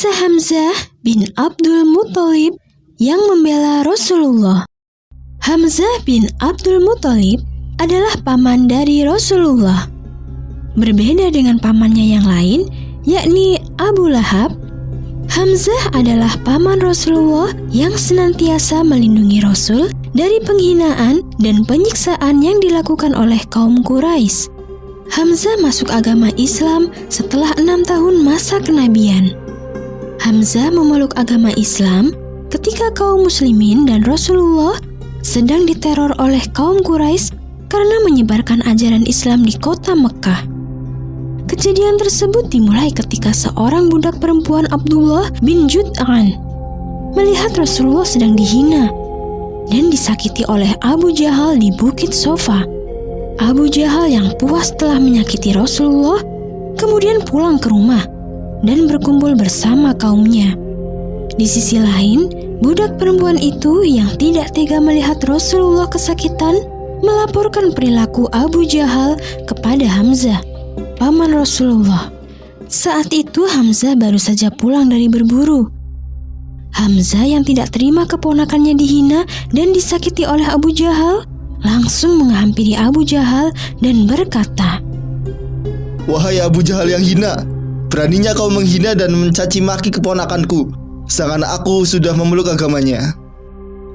Kisah Hamzah bin Abdul Muthalib yang membela Rasulullah. Hamzah bin Abdul Muthalib adalah paman dari Rasulullah. Berbeda dengan pamannya yang lain, yakni Abu Lahab, Hamzah adalah paman Rasulullah yang senantiasa melindungi Rasul dari penghinaan dan penyiksaan yang dilakukan oleh kaum Quraisy. Hamzah masuk agama Islam setelah 6 tahun masa kenabian. Hamzah memeluk agama Islam ketika kaum muslimin dan Rasulullah sedang diteror oleh kaum Quraisy karena menyebarkan ajaran Islam di kota Mekah. Kejadian tersebut dimulai ketika seorang budak perempuan Abdullah bin Jud'an melihat Rasulullah sedang dihina dan disakiti oleh Abu Jahal di Bukit Sofa. Abu Jahal yang puas telah menyakiti Rasulullah kemudian pulang ke rumah dan berkumpul bersama kaumnya. Di sisi lain, budak perempuan itu yang tidak tega melihat Rasulullah kesakitan melaporkan perilaku Abu Jahal kepada Hamzah, paman Rasulullah. Saat itu Hamzah baru saja pulang dari berburu. Hamzah yang tidak terima keponakannya dihina dan disakiti oleh Abu Jahal langsung menghampiri Abu Jahal dan berkata, "Wahai Abu Jahal yang hina, beraninya kau menghina dan mencaci maki keponakanku, sedangkan aku sudah memeluk agamanya."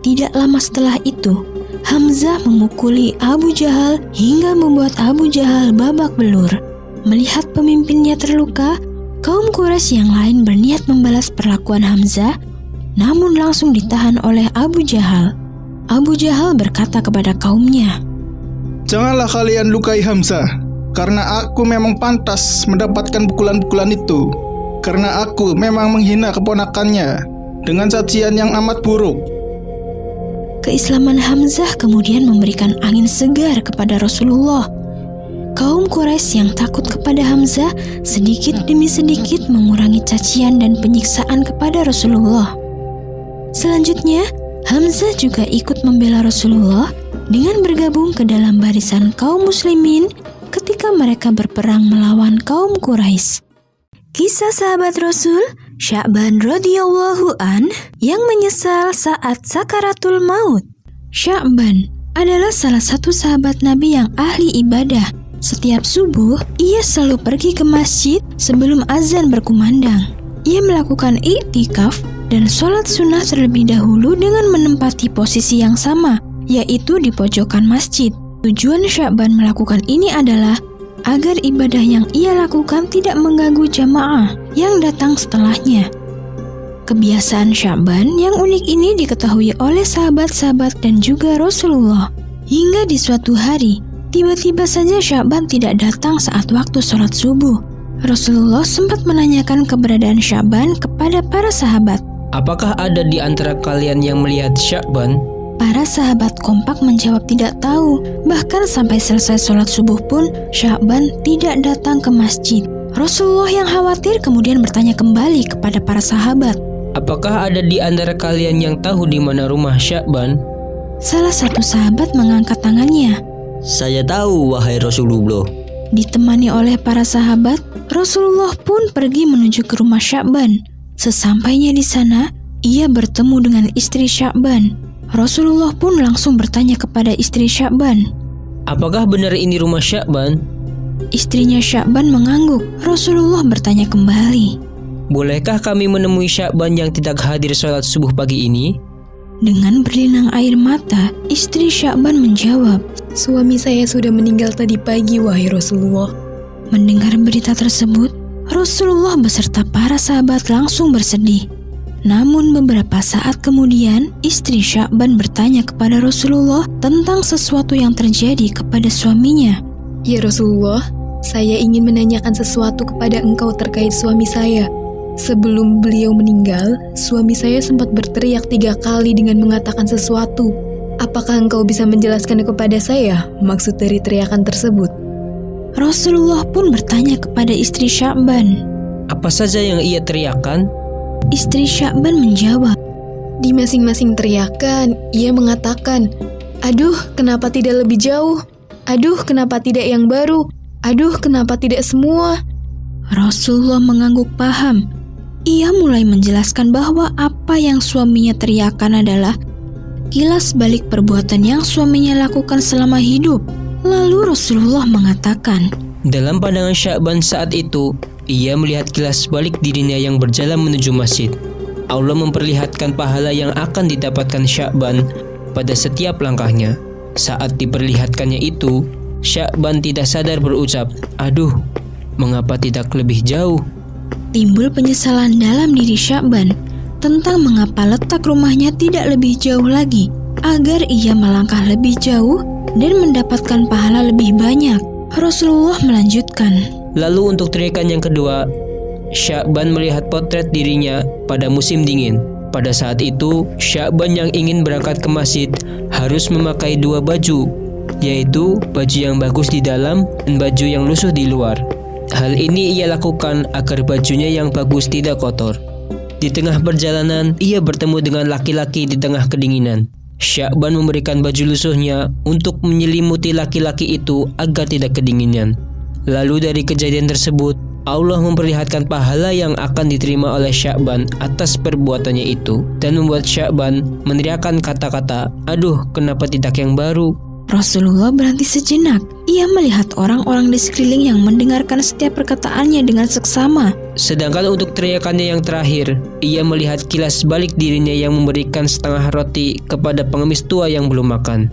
Tidak lama setelah itu, Hamzah memukuli Abu Jahal hingga membuat Abu Jahal babak belur. Melihat pemimpinnya terluka, kaum Quraisy yang lain berniat membalas perlakuan Hamzah, namun langsung ditahan oleh Abu Jahal. Abu Jahal berkata kepada kaumnya, "Janganlah kalian lukai Hamzah, karena aku memang pantas mendapatkan pukulan-pukulan itu, karena aku memang menghina keponakannya dengan sajian yang amat buruk." Keislaman Hamzah kemudian memberikan angin segar kepada Rasulullah. Kaum Quraisy yang takut kepada Hamzah sedikit demi sedikit mengurangi cacian dan penyiksaan kepada Rasulullah. Selanjutnya, Hamzah juga ikut membela Rasulullah dengan bergabung ke dalam barisan kaum muslimin ketika mereka berperang melawan kaum Quraisy. Kisah sahabat Rasul Sya'ban radhiyallahu an yang menyesal saat sakaratul maut. Sya'ban adalah salah satu sahabat Nabi yang ahli ibadah. Setiap subuh, ia selalu pergi ke masjid sebelum azan berkumandang. Ia melakukan i'tikaf dan sholat sunnah terlebih dahulu dengan menempati posisi yang sama, yaitu di pojokan masjid. Tujuan Sya'ban melakukan ini adalah agar ibadah yang ia lakukan tidak mengganggu jamaah yang datang setelahnya. Kebiasaan Sya'ban yang unik ini diketahui oleh sahabat-sahabat dan juga Rasulullah. Hingga di suatu hari, tiba-tiba saja Sya'ban tidak datang saat waktu sholat subuh. Rasulullah sempat menanyakan keberadaan Sya'ban kepada para sahabat. "Apakah ada di antara kalian yang melihat Sya'ban?" Para sahabat kompak menjawab tidak tahu. Bahkan sampai selesai sholat subuh pun Sya'ban tidak datang ke masjid. Rasulullah yang khawatir kemudian bertanya kembali kepada para sahabat, "Apakah ada di antara kalian yang tahu di mana rumah Sya'ban?" Salah satu sahabat mengangkat tangannya. "Saya tahu, wahai Rasulullah." Ditemani oleh para sahabat, Rasulullah pun pergi menuju ke rumah Sya'ban. Sesampainya di sana, ia bertemu dengan istri Sya'ban. Rasulullah pun langsung bertanya kepada istri Sya'ban, "Apakah benar ini rumah Sya'ban?" Istrinya Sya'ban mengangguk. Rasulullah bertanya kembali, "Bolehkah kami menemui Sya'ban yang tidak hadir sholat subuh pagi ini?" Dengan berlinang air mata, istri Sya'ban menjawab, "Suami saya sudah meninggal tadi pagi, wahai Rasulullah." Mendengar berita tersebut, Rasulullah beserta para sahabat langsung bersedih. Namun beberapa saat kemudian, istri Sya'ban bertanya kepada Rasulullah tentang sesuatu yang terjadi kepada suaminya. "Ya Rasulullah, saya ingin menanyakan sesuatu kepada engkau terkait suami saya. Sebelum beliau meninggal, suami saya sempat berteriak 3 kali dengan mengatakan sesuatu. Apakah engkau bisa menjelaskan kepada saya maksud dari teriakan tersebut?" Rasulullah pun bertanya kepada istri Sya'ban, "Apa saja yang ia teriakkan?" Istri Sya'ban menjawab, "Di masing-masing teriakan, ia mengatakan, 'Aduh, kenapa tidak lebih jauh? Aduh, kenapa tidak yang baru? Aduh, kenapa tidak semua?'" Rasulullah mengangguk paham. ia mulai menjelaskan bahwa apa yang suaminya teriakan adalah kilas balik perbuatan yang suaminya lakukan selama hidup. Lalu Rasulullah mengatakan, Dalam pandangan Sya'ban saat itu, ia melihat kilas balik dirinya yang berjalan menuju masjid. Allah memperlihatkan pahala yang akan didapatkan Sya'ban pada setiap langkahnya. Saat diperlihatkannya itu, Sya'ban tidak sadar berucap, "Aduh, mengapa tidak lebih jauh?" timbul penyesalan dalam diri Sya'ban tentang mengapa letak rumahnya tidak lebih jauh lagi, agar ia melangkah lebih jauh dan mendapatkan pahala lebih banyak. Rasulullah melanjutkan, Lalu untuk teriakan yang kedua, Sya'ban melihat potret dirinya pada musim dingin. Pada saat itu, Sya'ban yang ingin berangkat ke masjid harus memakai 2 baju, yaitu baju yang bagus di dalam dan baju yang lusuh di luar. Hal ini ia lakukan agar bajunya yang bagus tidak kotor. Di tengah perjalanan, ia bertemu dengan laki-laki di tengah kedinginan. Sya'ban memberikan baju lusuhnya untuk menyelimuti laki-laki itu agar tidak kedinginan. Lalu dari kejadian tersebut, Allah memperlihatkan pahala yang akan diterima oleh Sya'ban atas perbuatannya itu dan membuat Sya'ban meneriakkan kata-kata, "Aduh, kenapa tidak yang baru?" Rasulullah berhenti sejenak. Ia melihat orang-orang di sekeliling yang mendengarkan setiap perkataannya dengan seksama. Sedangkan untuk teriakannya yang terakhir, ia melihat kilas balik dirinya yang memberikan setengah roti kepada pengemis tua yang belum makan.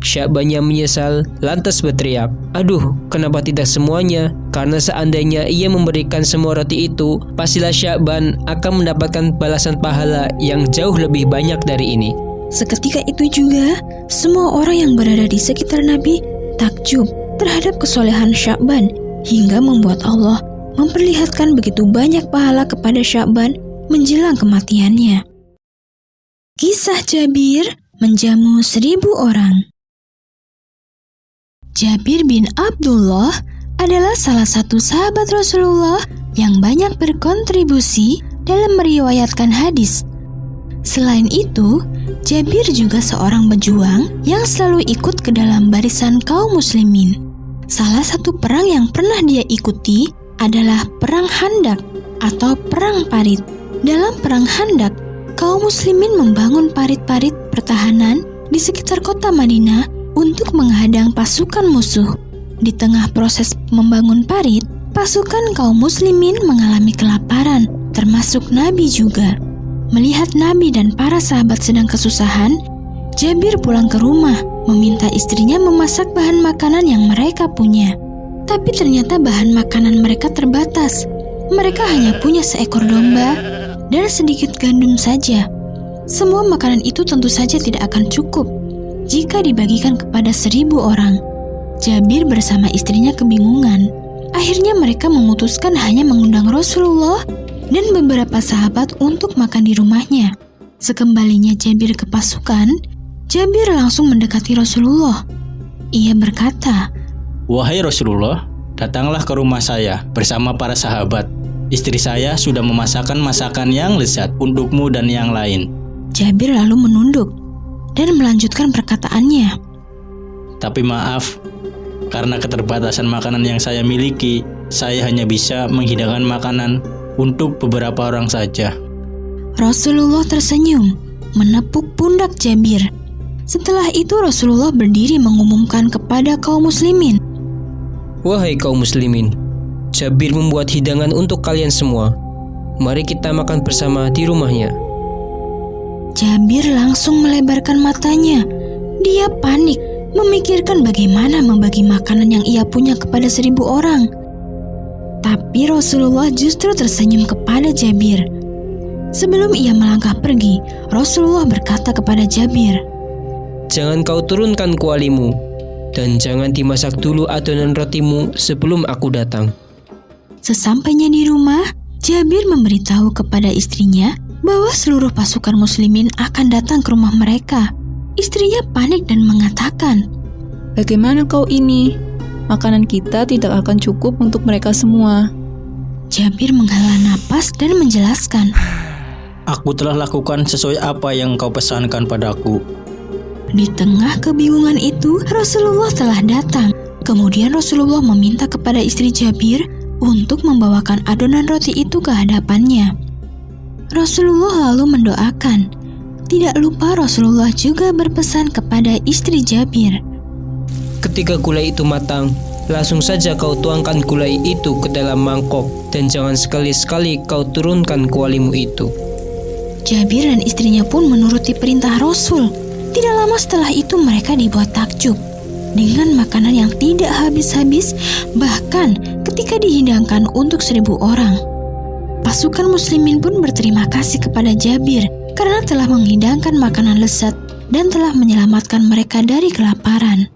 Sya'ban yang menyesal lantas berteriak, "Aduh, kenapa tidak semuanya? Karena seandainya ia memberikan semua roti itu, pastilah Sya'ban akan mendapatkan balasan pahala yang jauh lebih banyak dari ini." Seketika itu juga, semua orang yang berada di sekitar Nabi takjub terhadap kesolehan Sya'ban hingga membuat Allah memperlihatkan begitu banyak pahala kepada Sya'ban menjelang kematiannya. Kisah Jabir menjamu 1000 orang. Jabir bin Abdullah adalah salah satu sahabat Rasulullah yang banyak berkontribusi dalam meriwayatkan hadis. Selain itu, Jabir juga seorang pejuang yang selalu ikut ke dalam barisan kaum muslimin. Salah satu perang yang pernah dia ikuti adalah Perang Khandaq atau Perang Parit. Dalam Perang Khandaq, kaum muslimin membangun parit-parit pertahanan di sekitar kota Madinah untuk menghadang pasukan musuh. Di tengah proses membangun parit, pasukan kaum muslimin mengalami kelaparan, termasuk Nabi juga. Melihat Nabi dan para sahabat sedang kesusahan, Jabir pulang ke rumah meminta istrinya memasak bahan makanan yang mereka punya. Tapi ternyata bahan makanan mereka terbatas. Mereka hanya punya seekor domba dan sedikit gandum saja. Semua makanan itu tentu saja tidak akan cukup jika dibagikan kepada 1000 orang. Jabir bersama istrinya kebingungan. Akhirnya mereka memutuskan hanya mengundang Rasulullah dan beberapa sahabat untuk makan di rumahnya. Sekembalinya Jabir ke pasukan, Jabir langsung mendekati Rasulullah. Ia berkata, "Wahai Rasulullah, datanglah ke rumah saya bersama para sahabat. Istri saya sudah memasakkan masakan yang lezat untukmu dan yang lain." Jabir lalu menunduk dan melanjutkan perkataannya. "Tapi maaf, karena keterbatasan makanan yang saya miliki, saya hanya bisa menghidangkan makanan untuk beberapa orang saja." Rasulullah tersenyum, menepuk pundak Jabir. Setelah itu Rasulullah berdiri mengumumkan kepada kaum muslimin, "Wahai kaum muslimin, Jabir membuat hidangan untuk kalian semua. Mari kita makan bersama di rumahnya." Jabir langsung melebarkan matanya. Dia panik, memikirkan bagaimana membagi makanan yang ia punya kepada 1000 orang. Tapi Rasulullah justru tersenyum kepada Jabir. Sebelum ia melangkah pergi, Rasulullah berkata kepada Jabir, "Jangan kau turunkan kualimu, dan jangan dimasak dulu adonan rotimu sebelum aku datang." Sesampainya di rumah, Jabir memberitahu kepada istrinya bahwa seluruh pasukan muslimin akan datang ke rumah mereka. Istrinya panik dan mengatakan, "Bagaimana kau ini? Makanan kita tidak akan cukup untuk mereka semua." Jabir menghela napas dan menjelaskan, "Aku telah lakukan sesuai apa yang kau pesankan padaku." Di tengah kebingungan itu, Rasulullah telah datang. Kemudian Rasulullah meminta kepada istri Jabir untuk membawakan adonan roti itu ke hadapannya. Rasulullah lalu mendoakan. Tidak lupa Rasulullah juga berpesan kepada istri Jabir. Ketika gulai itu matang, langsung saja kau tuangkan gulai itu ke dalam mangkok dan jangan sekali-sekali kau turunkan kualimu itu. Jabir dan istrinya pun menuruti perintah Rasul. Tidak lama setelah itu mereka dibuat takjub dengan makanan yang tidak habis-habis, bahkan ketika dihidangkan untuk 1.000 orang. Pasukan muslimin pun berterima kasih kepada Jabir karena telah menghidangkan makanan lezat dan telah menyelamatkan mereka dari kelaparan.